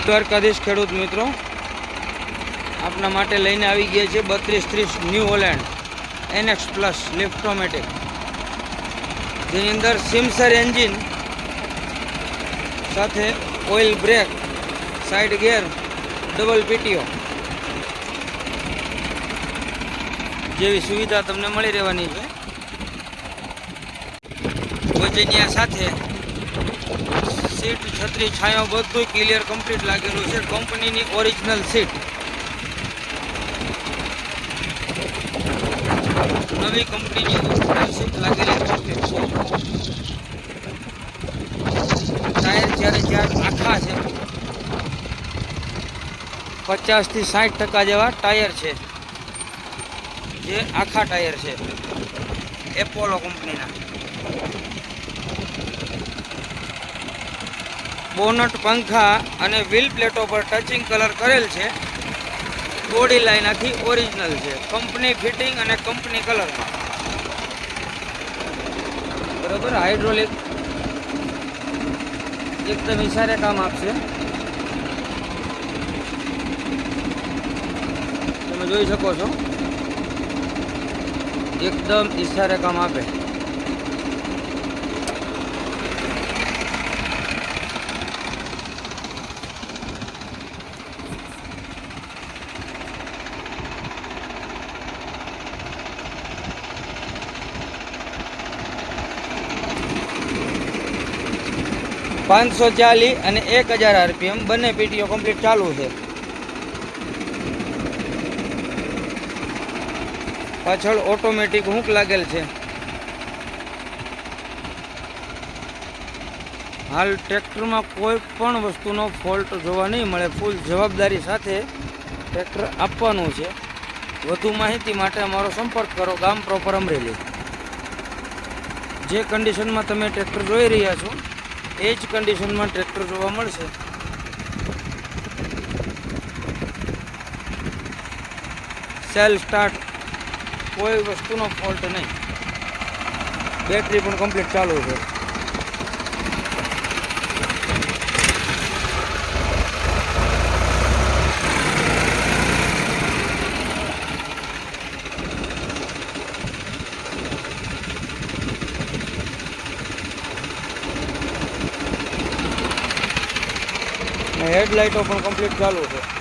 દ્વારકાધીશ ખેડૂત મિત્રો, આપના માટે લઈને આવી ગયા છે 3230 ન્યૂ હોલેન્ડ NX પ્લસ લિફ્ટોમેટિક, જેની અંદર સિમસર એન્જિન સાથે ઓઇલ બ્રેક, સાઇડ ગેર, ડબલ PTO જેવી સુવિધા તમને મળી રહેવાની છે. વજનિયા સાથે સીટ, છત્રી, છાંયો બધું ક્લિયર કમ્પ્લીટ લાગેલું છે. કંપનીની ઓરિજિનલ સીટ, નવી કંપનીની ઓરિજિનલ સીટ લાગેલી કમ્પ્લીટ છે. ટાયર ચારે આખા છે, 50 થી 60% જેવા ટાયર છે, જે આખા ટાયર છે એપોલો કંપનીના. બોનટ, પંખા અને વ્હીલ પ્લેટો પર ટચિંગ કલર કરેલ છે. બોડી લાઈન આખી ઓરિજિનલ છે, કંપની ફિટિંગ અને કંપની કલરમાં. બરોબર, હાઇડ્રોલિક એકદમ ઇશારે કામ આપશે. તમે જોઈ શકો છો, એકદમ ઇશારે કામ આપે. $540 અને 1000 RPM બંને PTO કમ્પ્લીટ ચાલુ છે. પાછળ ઓટોમેટિક હૂક લાગેલ છે. હાલ ટ્રેક્ટરમાં કોઈ પણ વસ્તુનો ફોલ્ટ જોવા નહીં મળે. ફૂલ જવાબદારી સાથે ટ્રેક્ટર આપવાનું છે. વધુ માહિતી માટે અમારો સંપર્ક કરો. ગામ પ્રોપર અમરેલી. જે કન્ડિશનમાં તમે ટ્રેક્ટર જોઈ રહ્યા છો એ જ કન્ડિશનમાં ટ્રેક્ટર જોવા મળશે. સેલ સ્ટાર્ટ, કોઈ વસ્તુનો ફોલ્ટ નહીં. બેટરી પણ કમ્પ્લીટ ચાલુ છે. હેડલાઇટો પણ કમ્પ્લીટ ચાલુ છે.